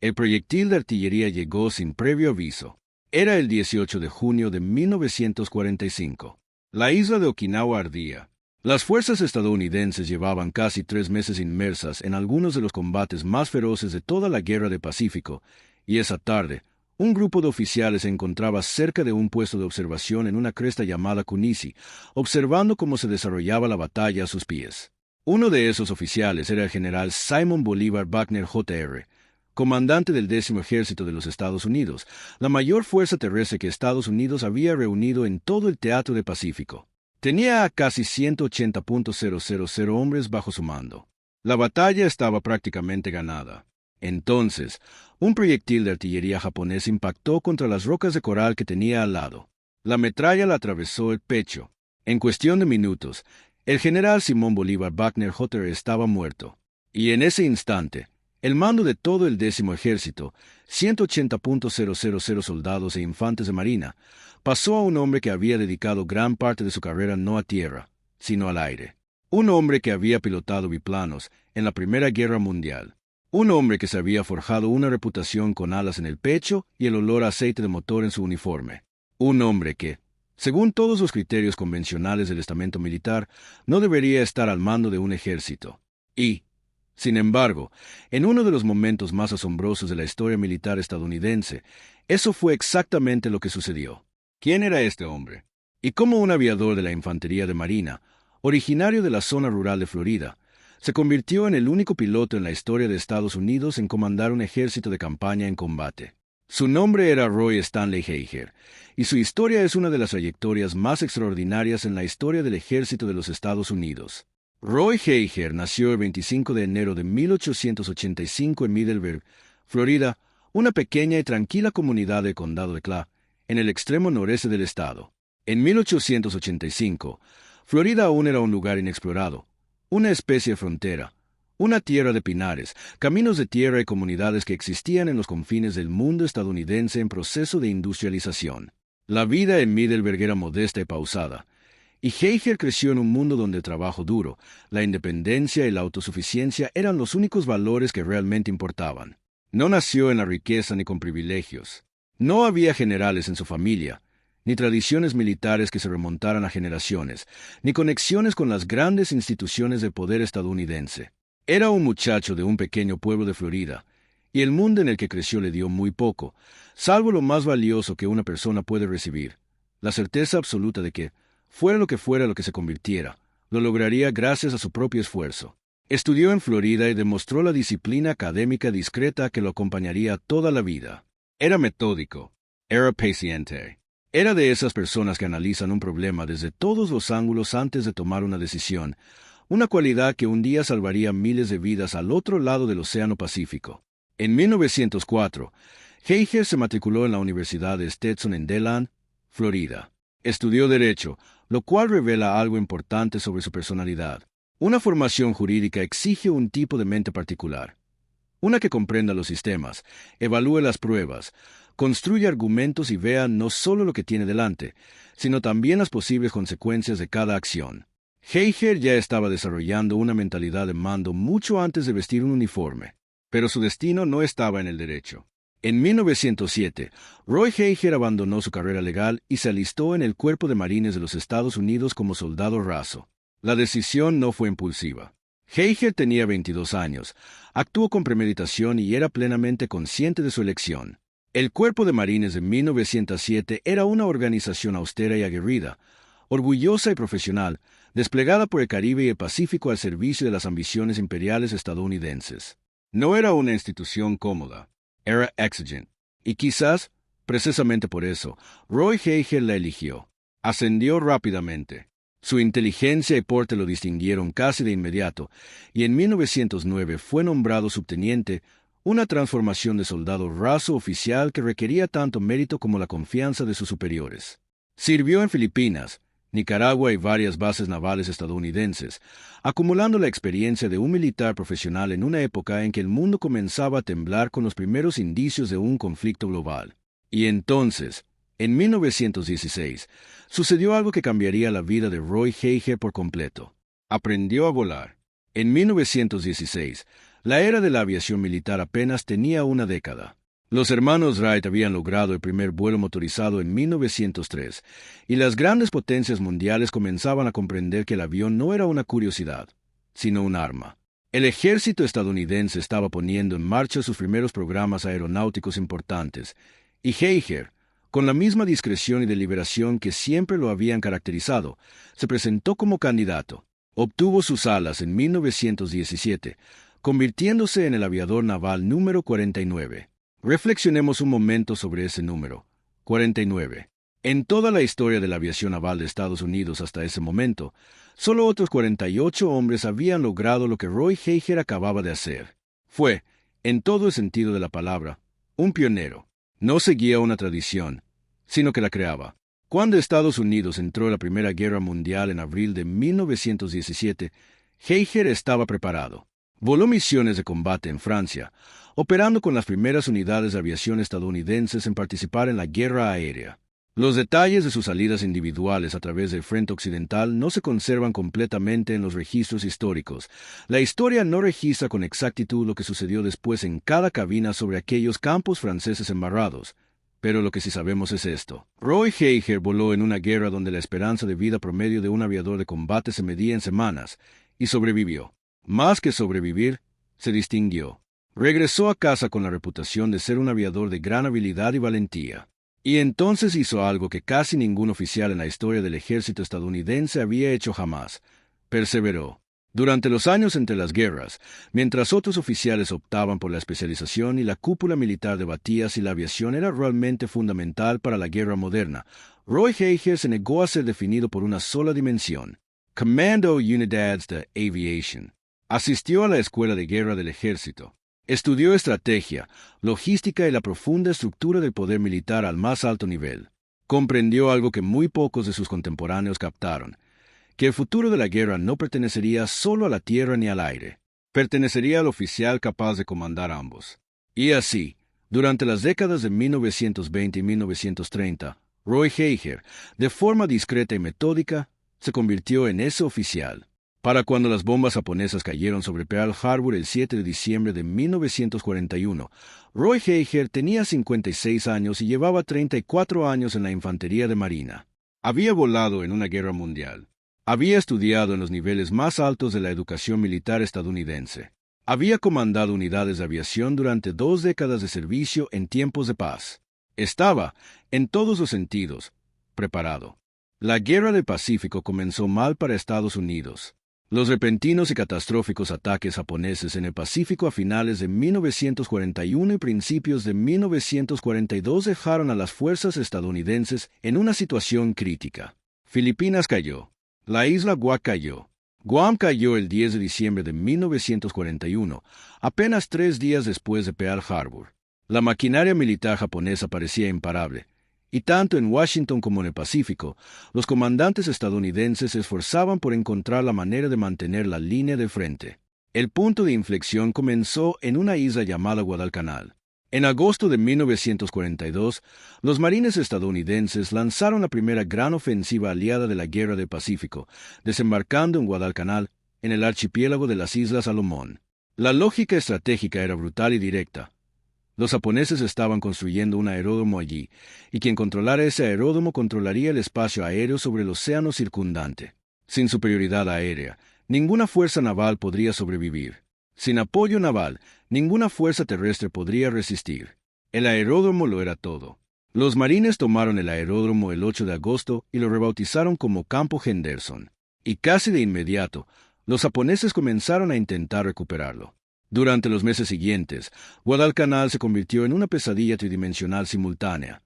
El proyectil de artillería llegó sin previo aviso. Era el 18 de junio de 1945. La isla de Okinawa ardía. Las fuerzas estadounidenses llevaban casi 3 meses inmersas en algunos de los combates más feroces de toda la Guerra del Pacífico, y esa tarde, un grupo de oficiales se encontraba cerca de un puesto de observación en una cresta llamada Kunisi, observando cómo se desarrollaba la batalla a sus pies. Uno de esos oficiales era el general Simon Bolivar Buckner Jr., comandante del 10º Ejército de los Estados Unidos, la mayor fuerza terrestre que Estados Unidos había reunido en todo el teatro del Pacífico. Tenía a casi 180.000 hombres bajo su mando. La batalla estaba prácticamente ganada. Entonces, un proyectil de artillería japonés impactó contra las rocas de coral que tenía al lado. La metralla le atravesó el pecho. En cuestión de minutos, el general Simón Bolívar Buckner Jr. estaba muerto. Y en ese instante, el mando de todo el 10º Ejército, 180.000 soldados e infantes de marina, pasó a un hombre que había dedicado gran parte de su carrera no a tierra, sino al aire. Un hombre que había pilotado biplanos en la Primera Guerra Mundial. Un hombre que se había forjado una reputación con alas en el pecho y el olor a aceite de motor en su uniforme. Un hombre que, según todos los criterios convencionales del estamento militar, no debería estar al mando de un ejército. Y, sin embargo, en uno de los momentos más asombrosos de la historia militar estadounidense, eso fue exactamente lo que sucedió. ¿Quién era este hombre? Y cómo un aviador de la Infantería de Marina, originario de la zona rural de Florida, se convirtió en el único piloto en la historia de Estados Unidos en comandar un ejército de campaña en combate. Su nombre era Roy Stanley Heiger, y su historia es una de las trayectorias más extraordinarias en la historia del ejército de los Estados Unidos. Roy Heiger nació el 25 de enero de 1885 en Middleburg, Florida, una pequeña y tranquila comunidad del condado de Clark, en el extremo noreste del estado. En 1885, Florida aún era un lugar inexplorado, una especie de frontera, una tierra de pinares, caminos de tierra y comunidades que existían en los confines del mundo estadounidense en proceso de industrialización. La vida en Middleburg era modesta y pausada, y Heiger creció en un mundo donde el trabajo duro, la independencia y la autosuficiencia eran los únicos valores que realmente importaban. No nació en la riqueza ni con privilegios. No había generales en su familia, ni tradiciones militares que se remontaran a generaciones, ni conexiones con las grandes instituciones del poder estadounidense. Era un muchacho de un pequeño pueblo de Florida, y el mundo en el que creció le dio muy poco, salvo lo más valioso que una persona puede recibir, la certeza absoluta de que, fuera lo que se convirtiera, lo lograría gracias a su propio esfuerzo. Estudió en Florida y demostró la disciplina académica discreta que lo acompañaría toda la vida. Era metódico. Era paciente. Era de esas personas que analizan un problema desde todos los ángulos antes de tomar una decisión, una cualidad que un día salvaría miles de vidas al otro lado del Océano Pacífico. En 1904, Heiger se matriculó en la Universidad de Stetson en DeLand, Florida. Estudió Derecho, lo cual revela algo importante sobre su personalidad. Una formación jurídica exige un tipo de mente particular. Una que comprenda los sistemas, evalúe las pruebas, construye argumentos y vea no solo lo que tiene delante, sino también las posibles consecuencias de cada acción. Heiger ya estaba desarrollando una mentalidad de mando mucho antes de vestir un uniforme, pero su destino no estaba en el derecho. En 1907, Roy Heiger abandonó su carrera legal y se alistó en el Cuerpo de Marines de los Estados Unidos como soldado raso. La decisión no fue impulsiva. Heiger tenía 22 años, actuó con premeditación y era plenamente consciente de su elección. El Cuerpo de Marines de 1907 era una organización austera y aguerrida, orgullosa y profesional, desplegada por el Caribe y el Pacífico al servicio de las ambiciones imperiales estadounidenses. No era una institución cómoda. Era exigente. Y quizás, precisamente por eso, Roy Heiger la eligió. Ascendió rápidamente. Su inteligencia y porte lo distinguieron casi de inmediato, y en 1909 fue nombrado subteniente, una transformación de soldado raso oficial que requería tanto mérito como la confianza de sus superiores. Sirvió en Filipinas, Nicaragua y varias bases navales estadounidenses, acumulando la experiencia de un militar profesional en una época en que el mundo comenzaba a temblar con los primeros indicios de un conflicto global. Y entonces, en 1916, sucedió algo que cambiaría la vida de Roy Heiger por completo. Aprendió a volar. En 1916, La era de la aviación militar apenas tenía una década. Los hermanos Wright habían logrado el primer vuelo motorizado en 1903, y las grandes potencias mundiales comenzaban a comprender que el avión no era una curiosidad, sino un arma. El ejército estadounidense estaba poniendo en marcha sus primeros programas aeronáuticos importantes, y Heiger, con la misma discreción y deliberación que siempre lo habían caracterizado, se presentó como candidato. Obtuvo sus alas en 1917, convirtiéndose en el aviador naval número 49. Reflexionemos un momento sobre ese número, 49. En toda la historia de la aviación naval de Estados Unidos hasta ese momento, solo otros 48 hombres habían logrado lo que Roy Heiger acababa de hacer. Fue, en todo el sentido de la palabra, un pionero. No seguía una tradición, sino que la creaba. Cuando Estados Unidos entró en la Primera Guerra Mundial en abril de 1917, Heiger estaba preparado. Voló misiones de combate en Francia, operando con las primeras unidades de aviación estadounidenses en participar en la guerra aérea. Los detalles de sus salidas individuales a través del frente occidental no se conservan completamente en los registros históricos. La historia no registra con exactitud lo que sucedió después en cada cabina sobre aquellos campos franceses embarrados. Pero lo que sí sabemos es esto. Roy Heiger voló en una guerra donde la esperanza de vida promedio de un aviador de combate se medía en semanas, y sobrevivió. Más que sobrevivir, se distinguió. Regresó a casa con la reputación de ser un aviador de gran habilidad y valentía. Y entonces hizo algo que casi ningún oficial en la historia del ejército estadounidense había hecho jamás. Perseveró. Durante los años entre las guerras, mientras otros oficiales optaban por la especialización y la cúpula militar debatía si la aviación era realmente fundamental para la guerra moderna, Roy Heiger se negó a ser definido por una sola dimensión: Commando Unidades de Aviation. Asistió a la Escuela de Guerra del Ejército. Estudió estrategia, logística y la profunda estructura del poder militar al más alto nivel. Comprendió algo que muy pocos de sus contemporáneos captaron: que el futuro de la guerra no pertenecería solo a la tierra ni al aire. Pertenecería al oficial capaz de comandar ambos. Y así, durante las décadas de 1920 y 1930, Roy Heiger, de forma discreta y metódica, se convirtió en ese oficial. Para cuando las bombas japonesas cayeron sobre Pearl Harbor el 7 de diciembre de 1941, Roy Heiger tenía 56 años y llevaba 34 años en la infantería de marina. Había volado en una guerra mundial. Había estudiado en los niveles más altos de la educación militar estadounidense. Había comandado unidades de aviación durante 2 décadas de servicio en tiempos de paz. Estaba, en todos los sentidos, preparado. La Guerra del Pacífico comenzó mal para Estados Unidos. Los repentinos y catastróficos ataques japoneses en el Pacífico a finales de 1941 y principios de 1942 dejaron a las fuerzas estadounidenses en una situación crítica. Filipinas cayó. La isla Guam cayó. Guam cayó el 10 de diciembre de 1941, apenas 3 días después de Pearl Harbor. La maquinaria militar japonesa parecía imparable, y tanto en Washington como en el Pacífico, los comandantes estadounidenses se esforzaban por encontrar la manera de mantener la línea de frente. El punto de inflexión comenzó en una isla llamada Guadalcanal. En agosto de 1942, los marines estadounidenses lanzaron la primera gran ofensiva aliada de la Guerra del Pacífico, desembarcando en Guadalcanal, en el archipiélago de las Islas Salomón. La lógica estratégica era brutal y directa. Los japoneses estaban construyendo un aeródromo allí, y quien controlara ese aeródromo controlaría el espacio aéreo sobre el océano circundante. Sin superioridad aérea, ninguna fuerza naval podría sobrevivir. Sin apoyo naval, ninguna fuerza terrestre podría resistir. El aeródromo lo era todo. Los marines tomaron el aeródromo el 8 de agosto y lo rebautizaron como Campo Henderson. Y casi de inmediato, los japoneses comenzaron a intentar recuperarlo. Durante los meses siguientes, Guadalcanal se convirtió en una pesadilla tridimensional simultánea.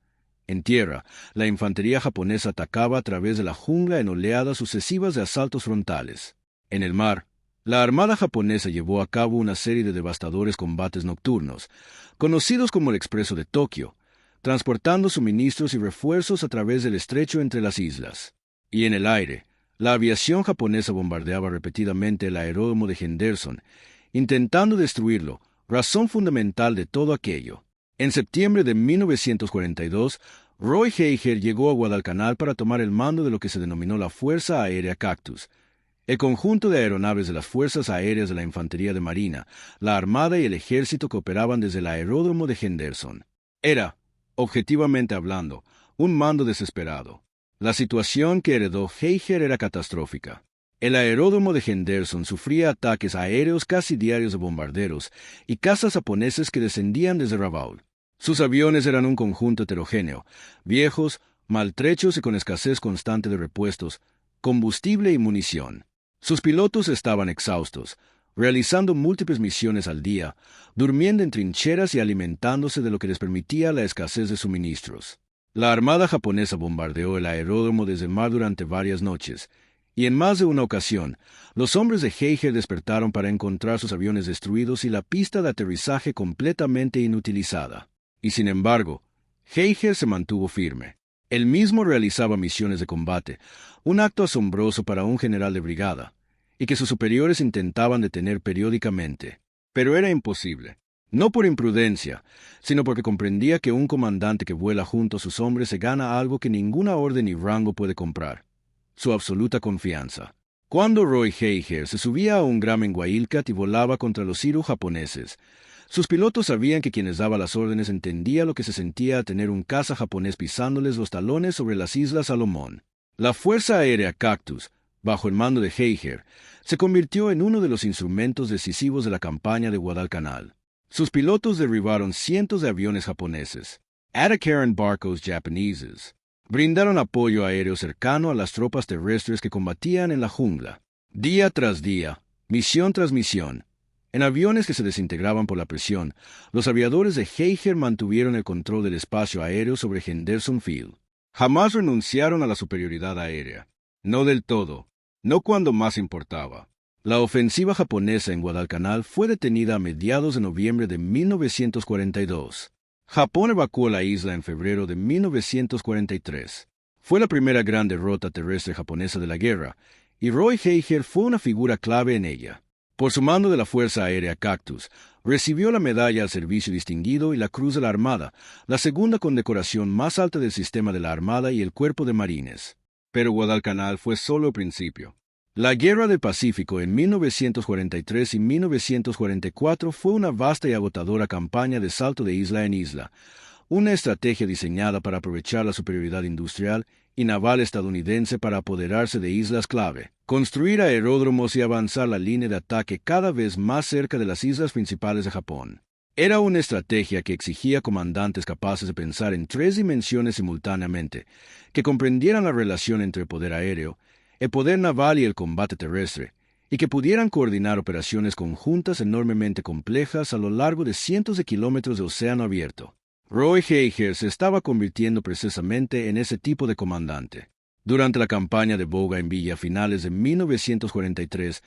En tierra, la infantería japonesa atacaba a través de la jungla en oleadas sucesivas de asaltos frontales. En el mar, la armada japonesa llevó a cabo una serie de devastadores combates nocturnos, conocidos como el Expreso de Tokio, transportando suministros y refuerzos a través del estrecho entre las islas. Y en el aire, la aviación japonesa bombardeaba repetidamente el aeródromo de Henderson, intentando destruirlo, razón fundamental de todo aquello. En septiembre de 1942, Roy Heiger llegó a Guadalcanal para tomar el mando de lo que se denominó la Fuerza Aérea Cactus. El conjunto de aeronaves de las Fuerzas Aéreas de la Infantería de Marina, la Armada y el Ejército que operaban desde el aeródromo de Henderson. Era, objetivamente hablando, un mando desesperado. La situación que heredó Heiger era catastrófica. El aeródromo de Henderson sufría ataques aéreos casi diarios de bombarderos y cazas japoneses que descendían desde Rabaul. Sus aviones eran un conjunto heterogéneo, viejos, maltrechos y con escasez constante de repuestos, combustible y munición. Sus pilotos estaban exhaustos, realizando múltiples misiones al día, durmiendo en trincheras y alimentándose de lo que les permitía la escasez de suministros. La Armada japonesa bombardeó el aeródromo desde el mar durante varias noches, y en más de una ocasión, los hombres de Heiger despertaron para encontrar sus aviones destruidos y la pista de aterrizaje completamente inutilizada. Y sin embargo, Heiger se mantuvo firme. Él mismo realizaba misiones de combate, un acto asombroso para un general de brigada, y que sus superiores intentaban detener periódicamente. Pero era imposible. No por imprudencia, sino porque comprendía que un comandante que vuela junto a sus hombres se gana algo que ninguna orden ni rango puede comprar: su absoluta confianza. Cuando Roy Heiger se subía a un Grumman Wildcat y volaba contra los Zirhus japoneses, sus pilotos sabían que quien les daba las órdenes entendía lo que se sentía tener un caza japonés pisándoles los talones sobre las Islas Salomón. La Fuerza Aérea Cactus, bajo el mando de Heiger, se convirtió en uno de los instrumentos decisivos de la campaña de Guadalcanal. Sus pilotos derribaron cientos de aviones japoneses. Attack barcos japoneses. Brindaron apoyo aéreo cercano a las tropas terrestres que combatían en la jungla. Día tras día, misión tras misión, en aviones que se desintegraban por la presión, los aviadores de Heiger mantuvieron el control del espacio aéreo sobre Henderson Field. Jamás renunciaron a la superioridad aérea. No del todo, no cuando más importaba. La ofensiva japonesa en Guadalcanal fue detenida a mediados de noviembre de 1942. Japón evacuó la isla en febrero de 1943. Fue la primera gran derrota terrestre japonesa de la guerra, y Roy Heiger fue una figura clave en ella. Por su mando de la Fuerza Aérea Cactus, recibió la Medalla al Servicio Distinguido y la Cruz de la Armada, la segunda condecoración más alta del sistema de la Armada y el Cuerpo de Marines. Pero Guadalcanal fue solo el principio. La Guerra del Pacífico en 1943 y 1944 fue una vasta y agotadora campaña de salto de isla en isla, una estrategia diseñada para aprovechar la superioridad industrial y naval estadounidense para apoderarse de islas clave, construir aeródromos y avanzar la línea de ataque cada vez más cerca de las islas principales de Japón. Era una estrategia que exigía comandantes capaces de pensar en 3 dimensiones simultáneamente, que comprendieran la relación entre el poder aéreo, el poder naval y el combate terrestre, y que pudieran coordinar operaciones conjuntas enormemente complejas a lo largo de cientos de kilómetros de océano abierto. Roy Heiger se estaba convirtiendo precisamente en ese tipo de comandante. Durante la campaña de Bougainville a finales de 1943,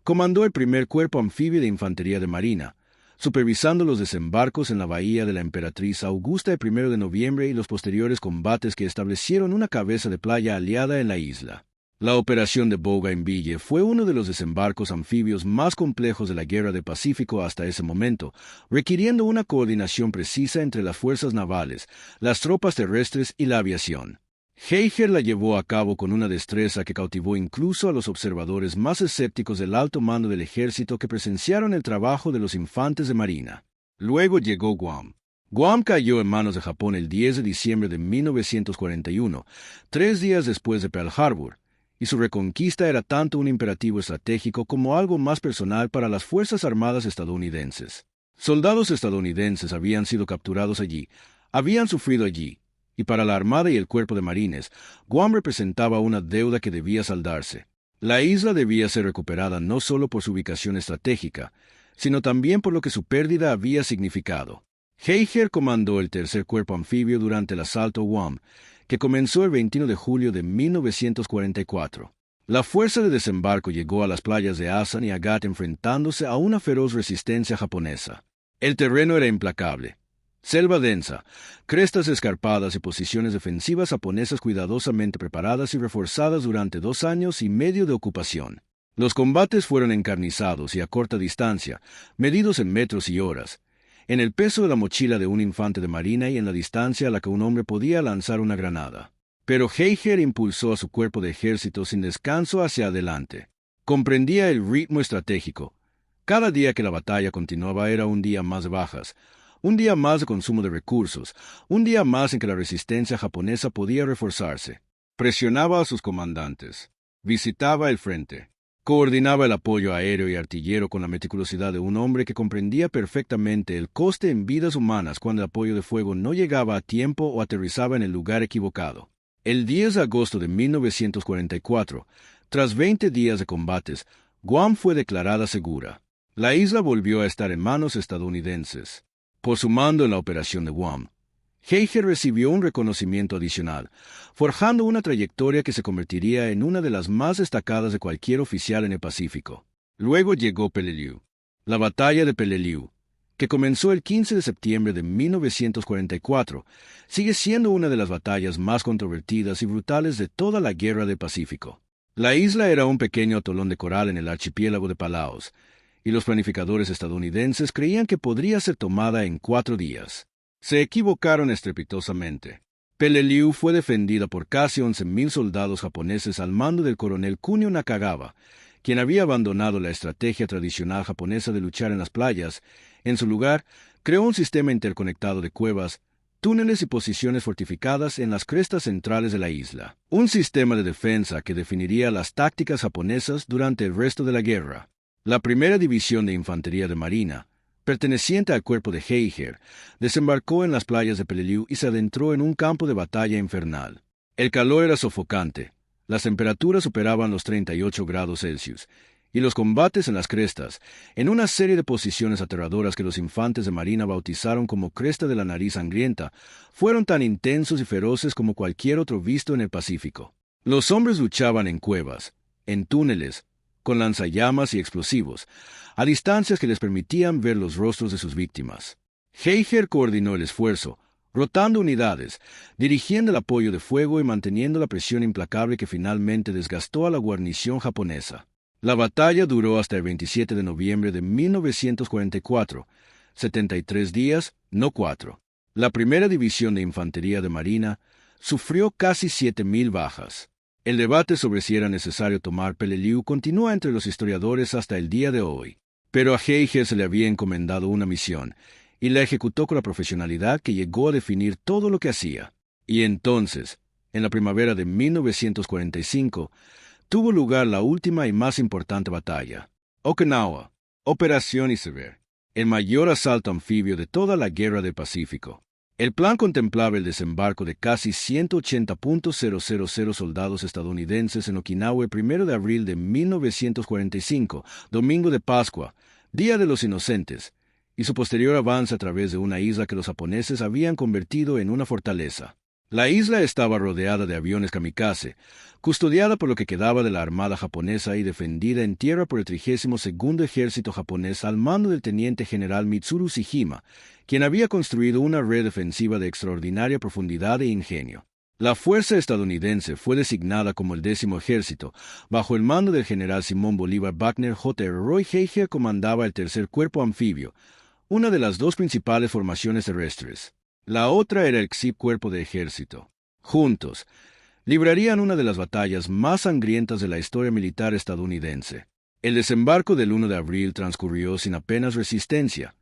comandó el primer cuerpo anfibio de infantería de marina, supervisando los desembarcos en la bahía de la Emperatriz Augusta el 1 de noviembre y los posteriores combates que establecieron una cabeza de playa aliada en la isla. La operación de Bougainville fue uno de los desembarcos anfibios más complejos de la Guerra del Pacífico hasta ese momento, requiriendo una coordinación precisa entre las fuerzas navales, las tropas terrestres y la aviación. Heiger la llevó a cabo con una destreza que cautivó incluso a los observadores más escépticos del alto mando del ejército que presenciaron el trabajo de los infantes de marina. Luego llegó Guam. Guam cayó en manos de Japón el 10 de diciembre de 1941, 3 días después de Pearl Harbor, y su reconquista era tanto un imperativo estratégico como algo más personal para las Fuerzas Armadas estadounidenses. Soldados estadounidenses habían sido capturados allí, habían sufrido allí, y para la Armada y el Cuerpo de Marines, Guam representaba una deuda que debía saldarse. La isla debía ser recuperada no solo por su ubicación estratégica, sino también por lo que su pérdida había significado. Heiger comandó el tercer cuerpo anfibio durante el asalto a Guam, que comenzó el 21 de julio de 1944. La fuerza de desembarco llegó a las playas de Asan y Agat enfrentándose a una feroz resistencia japonesa. El terreno era implacable. Selva densa, crestas escarpadas y posiciones defensivas japonesas cuidadosamente preparadas y reforzadas durante 2 años y medio de ocupación. Los combates fueron encarnizados y a corta distancia, medidos en metros y horas, en el peso de la mochila de un infante de marina y en la distancia a la que un hombre podía lanzar una granada. Pero Heiger impulsó a su cuerpo de ejército sin descanso hacia adelante. Comprendía el ritmo estratégico. Cada día que la batalla continuaba era un día más de bajas, un día más de consumo de recursos, un día más en que la resistencia japonesa podía reforzarse. Presionaba a sus comandantes, visitaba el frente, coordinaba el apoyo aéreo y artillero con la meticulosidad de un hombre que comprendía perfectamente el coste en vidas humanas cuando el apoyo de fuego no llegaba a tiempo o aterrizaba en el lugar equivocado. El 10 de agosto de 1944, tras 20 días de combates, Guam fue declarada segura. La isla volvió a estar en manos estadounidenses. Por su mando en la operación de Guam, Heiger recibió un reconocimiento adicional, forjando una trayectoria que se convertiría en una de las más destacadas de cualquier oficial en el Pacífico. Luego llegó Peleliu. La batalla de Peleliu, que comenzó el 15 de septiembre de 1944, sigue siendo una de las batallas más controvertidas y brutales de toda la Guerra del Pacífico. La isla era un pequeño atolón de coral en el archipiélago de Palaos, y los planificadores estadounidenses creían que podría ser tomada en 4 días. Se equivocaron estrepitosamente. Peleliu fue defendida por casi 11,000 soldados japoneses al mando del coronel Kunio Nakagawa, quien había abandonado la estrategia tradicional japonesa de luchar en las playas. En su lugar, creó un sistema interconectado de cuevas, túneles y posiciones fortificadas en las crestas centrales de la isla. Un sistema de defensa que definiría las tácticas japonesas durante el resto de la guerra. La primera división de infantería de marina, perteneciente al cuerpo de Heiger, desembarcó en las playas de Peleliu y se adentró en un campo de batalla infernal. El calor era sofocante, las temperaturas superaban los 38 grados Celsius, y los combates en las crestas, en una serie de posiciones aterradoras que los infantes de marina bautizaron como Cresta de la Nariz Sangrienta, fueron tan intensos y feroces como cualquier otro visto en el Pacífico. Los hombres luchaban en cuevas, en túneles, con lanzallamas y explosivos, a distancias que les permitían ver los rostros de sus víctimas. Heiger coordinó el esfuerzo, rotando unidades, dirigiendo el apoyo de fuego y manteniendo la presión implacable que finalmente desgastó a la guarnición japonesa. La batalla duró hasta el 27 de noviembre de 1944, 73 días, no 4. La primera división de infantería de marina sufrió casi 7,000 bajas. El debate sobre si era necesario tomar Peleliu continúa entre los historiadores hasta el día de hoy. Pero a Heiger se le había encomendado una misión, y la ejecutó con la profesionalidad que llegó a definir todo lo que hacía. Y entonces, en la primavera de 1945, tuvo lugar la última y más importante batalla. Okinawa, Operación Iceberg, el mayor asalto anfibio de toda la Guerra del Pacífico. El plan contemplaba el desembarco de casi 180,000 soldados estadounidenses en Okinawa el 1 de abril de 1945, domingo de Pascua, Día de los Inocentes, y su posterior avance a través de una isla que los japoneses habían convertido en una fortaleza. La isla estaba rodeada de aviones kamikaze, custodiada por lo que quedaba de la armada japonesa y defendida en tierra por el 32º Ejército japonés al mando del teniente general Mitsuru Shijima, quien había construido una red defensiva de extraordinaria profundidad e ingenio. La fuerza estadounidense fue designada como el 10º Ejército, bajo el mando del general Simón Bolívar Wagner. J. Roy Heiger comandaba el tercer cuerpo anfibio, una de las dos principales formaciones terrestres. La otra era el XIP Cuerpo de Ejército. Juntos, librarían una de las batallas más sangrientas de la historia militar estadounidense. El desembarco del 1 de abril transcurrió sin apenas resistencia.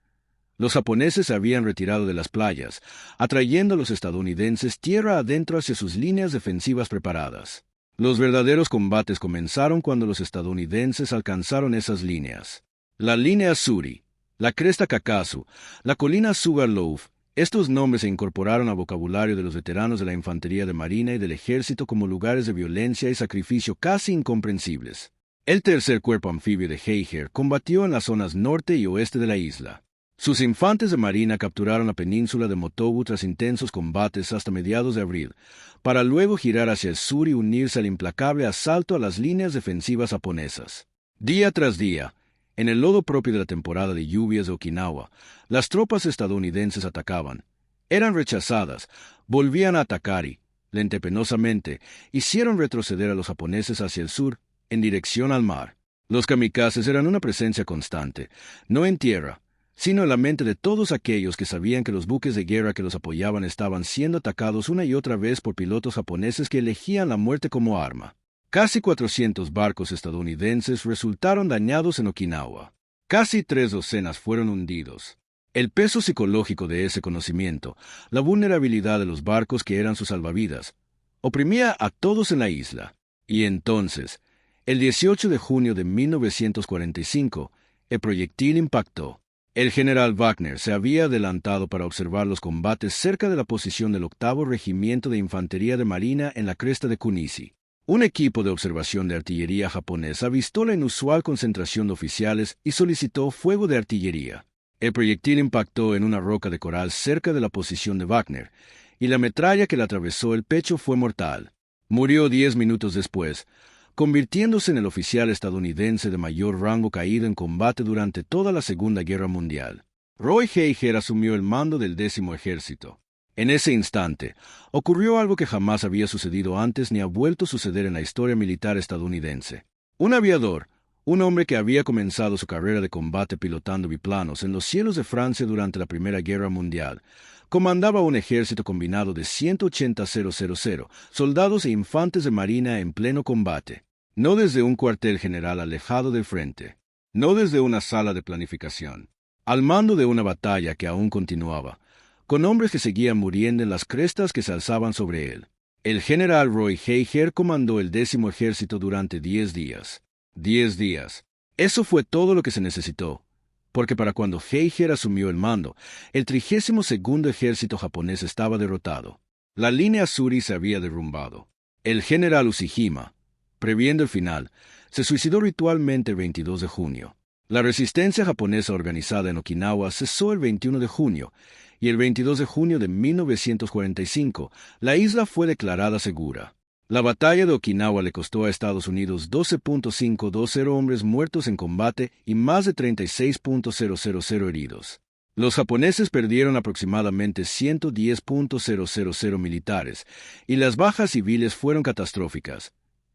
Los japoneses se habían retirado de las playas, atrayendo a los estadounidenses tierra adentro hacia sus líneas defensivas preparadas. Los verdaderos combates comenzaron cuando los estadounidenses alcanzaron esas líneas. La línea Suri, la cresta Kakasu, la colina Sugarloaf. Estos nombres se incorporaron al vocabulario de los veteranos de la infantería de marina y del ejército como lugares de violencia y sacrificio casi incomprensibles. El tercer cuerpo anfibio de Heiger combatió en las zonas norte y oeste de la isla. Sus infantes de marina capturaron la península de Motobu tras intensos combates hasta mediados de abril, para luego girar hacia el sur y unirse al implacable asalto a las líneas defensivas japonesas. Día tras día, en el lodo propio de la temporada de lluvias de Okinawa, las tropas estadounidenses atacaban. Eran rechazadas, volvían a atacar y, lentepenosamente, hicieron retroceder a los japoneses hacia el sur, en dirección al mar. Los kamikazes eran una presencia constante, no en tierra, sino en la mente de todos aquellos que sabían que los buques de guerra que los apoyaban estaban siendo atacados una y otra vez por pilotos japoneses que elegían la muerte como arma. Casi 400 barcos estadounidenses resultaron dañados en Okinawa. Casi 3 docenas fueron hundidos. El peso psicológico de ese conocimiento, la vulnerabilidad de los barcos que eran sus salvavidas, oprimía a todos en la isla. Y entonces, el 18 de junio de 1945, el proyectil impactó. El general Wagner se había adelantado para observar los combates cerca de la posición del 8º Regimiento de Infantería de Marina en la cresta de Kunishi. Un equipo de observación de artillería japonesa avistó la inusual concentración de oficiales y solicitó fuego de artillería. El proyectil impactó en una roca de coral cerca de la posición de Wagner, y la metralla que le atravesó el pecho fue mortal. Murió 10 minutos después, convirtiéndose en el oficial estadounidense de mayor rango caído en combate durante toda la Segunda Guerra Mundial. Roy Heiger asumió el mando del 10º Ejército. En ese instante, ocurrió algo que jamás había sucedido antes ni ha vuelto a suceder en la historia militar estadounidense. Un aviador, un hombre que había comenzado su carrera de combate pilotando biplanos en los cielos de Francia durante la Primera Guerra Mundial, comandaba un ejército combinado de 180,000 soldados e infantes de marina en pleno combate. No desde un cuartel general alejado del frente, no desde una sala de planificación, al mando de una batalla que aún continuaba, con hombres que seguían muriendo en las crestas que se alzaban sobre él. El general Roy Heiger comandó el 10º Ejército durante 10 días. 10 días. Eso fue todo lo que se necesitó, porque para cuando Heiger asumió el mando, el 32º Ejército japonés estaba derrotado. La línea Suri se había derrumbado. El general Ushijima, previendo el final, se suicidó ritualmente el 22 de junio. La resistencia japonesa organizada en Okinawa cesó el 21 de junio, y el 22 de junio de 1945, la isla fue declarada segura. La batalla de Okinawa le costó a Estados Unidos 12.520 hombres muertos en combate y más de 36.000 heridos. Los japoneses perdieron aproximadamente 110.000 militares, y las bajas civiles fueron catastróficas.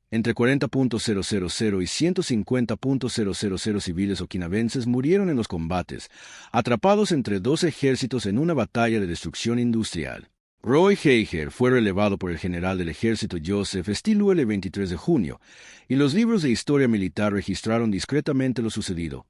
Entre 40.000 y 150.000 civiles okinawenses murieron en los combates, atrapados entre dos ejércitos en una batalla de destrucción industrial. Roy Heiger fue relevado por el general del ejército Joseph Stilwell el 23 de junio, y los libros de historia militar registraron discretamente lo sucedido.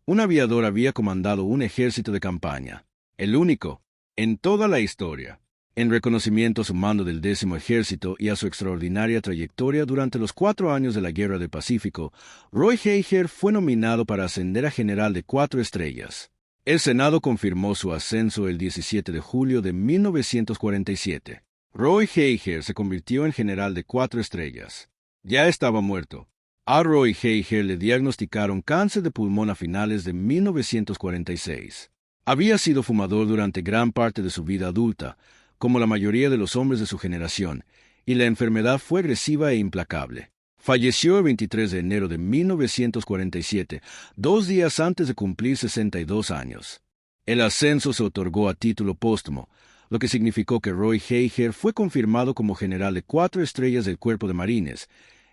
Un aviador había comandado un ejército de campaña, el único, en toda la historia, en reconocimiento a su mando del 10º Ejército y a su extraordinaria trayectoria durante los 4 años de la Guerra del Pacífico. Roy Heiger fue nominado para ascender a general de 4 estrellas. El Senado confirmó su ascenso el 17 de julio de 1947. Roy Heiger se convirtió en general de 4 estrellas. Ya estaba muerto. A Roy Heiger le diagnosticaron cáncer de pulmón a finales de 1946. Había sido fumador durante gran parte de su vida adulta, como la mayoría de los hombres de su generación, y la enfermedad fue agresiva e implacable. Falleció el 23 de enero de 1947, 2 días antes de cumplir 62 años. El ascenso se otorgó a título póstumo, lo que significó que Roy Heiger fue confirmado como general de 4 estrellas del Cuerpo de Marines,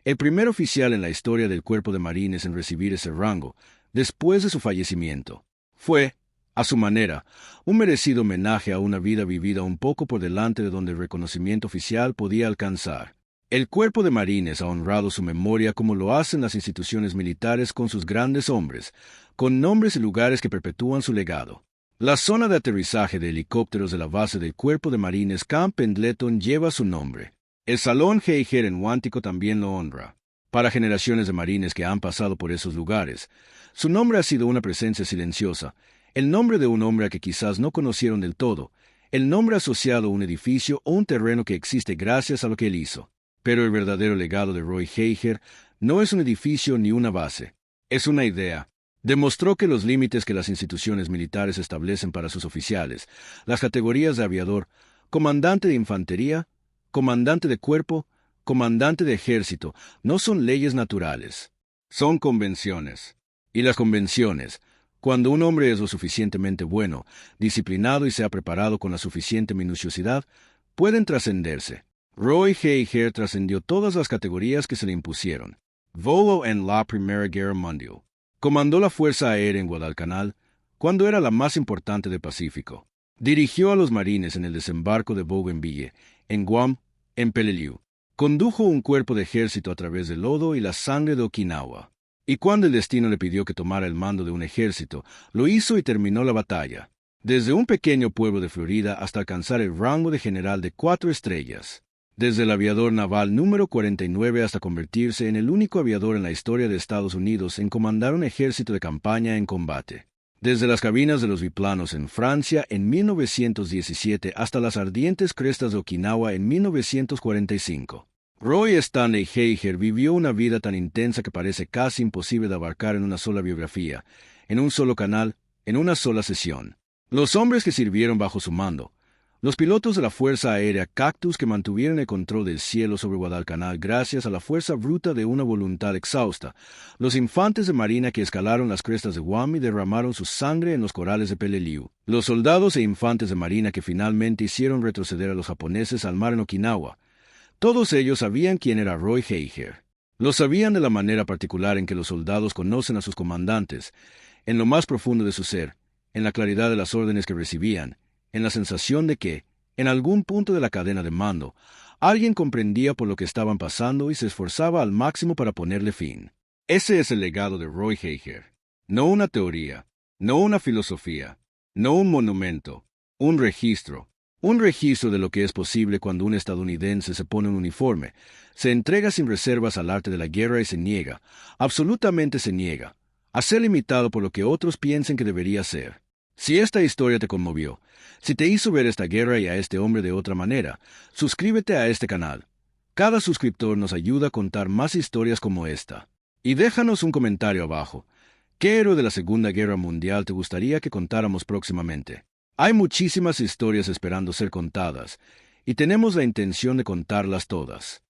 el primer oficial en la historia del Cuerpo de Marines en recibir ese rango, después de su fallecimiento. Fue, a su manera, un merecido homenaje a una vida vivida un poco por delante de donde el reconocimiento oficial podía alcanzar. El Cuerpo de Marines ha honrado su memoria como lo hacen las instituciones militares con sus grandes hombres, con nombres y lugares que perpetúan su legado. La zona de aterrizaje de helicópteros de la base del Cuerpo de Marines Camp Pendleton lleva su nombre. El Salón Heiger en Huántico también lo honra. Para generaciones de marines que han pasado por esos lugares, su nombre ha sido una presencia silenciosa, el nombre de un hombre a que quizás no conocieron del todo, el nombre asociado a un edificio o un terreno que existe gracias a lo que él hizo. Pero el verdadero legado de Roy Heiger no es un edificio ni una base, es una idea. Demostró que los límites que las instituciones militares establecen para sus oficiales, las categorías de aviador, comandante de infantería, comandante de cuerpo, comandante de ejército, no son leyes naturales, son convenciones. Y las convenciones, cuando un hombre es lo suficientemente bueno, disciplinado y se ha preparado con la suficiente minuciosidad, pueden trascenderse. Roy Heiger trascendió todas las categorías que se le impusieron. Voló en la Primera Guerra Mundial. Comandó la Fuerza Aérea en Guadalcanal, cuando era la más importante del Pacífico. Dirigió a los marines en el desembarco de Bougainville, en Guam, en Peleliu. Condujo un cuerpo de ejército a través del lodo y la sangre de Okinawa. Y cuando el destino le pidió que tomara el mando de un ejército, lo hizo y terminó la batalla. Desde un pequeño pueblo de Florida hasta alcanzar el rango de general de 4 estrellas. Desde el aviador naval número 49 hasta convertirse en el único aviador en la historia de Estados Unidos en comandar un ejército de campaña en combate. Desde las cabinas de los biplanos en Francia en 1917 hasta las ardientes crestas de Okinawa en 1945. Roy Stanley Heiger vivió una vida tan intensa que parece casi imposible de abarcar en una sola biografía, en un solo canal, en una sola sesión. Los hombres que sirvieron bajo su mando, los pilotos de la Fuerza Aérea Cactus que mantuvieron el control del cielo sobre Guadalcanal gracias a la fuerza bruta de una voluntad exhausta, los infantes de marina que escalaron las crestas de Guam y derramaron su sangre en los corales de Peleliu, los soldados e infantes de marina que finalmente hicieron retroceder a los japoneses al mar en Okinawa. Todos ellos sabían quién era Roy Heiger. Lo sabían de la manera particular en que los soldados conocen a sus comandantes, en lo más profundo de su ser, en la claridad de las órdenes que recibían, en la sensación de que, en algún punto de la cadena de mando, alguien comprendía por lo que estaban pasando y se esforzaba al máximo para ponerle fin. Ese es el legado de Roy Heiger. No una teoría, no una filosofía, no un monumento, un registro. Un registro de lo que es posible cuando un estadounidense se pone un uniforme, se entrega sin reservas al arte de la guerra y se niega, absolutamente se niega, a ser imitado por lo que otros piensen que debería ser. Si esta historia te conmovió, si te hizo ver esta guerra y a este hombre de otra manera, suscríbete a este canal. Cada suscriptor nos ayuda a contar más historias como esta. Y déjanos un comentario abajo. ¿Qué héroe de la Segunda Guerra Mundial te gustaría que contáramos próximamente? Hay muchísimas historias esperando ser contadas, y tenemos la intención de contarlas todas.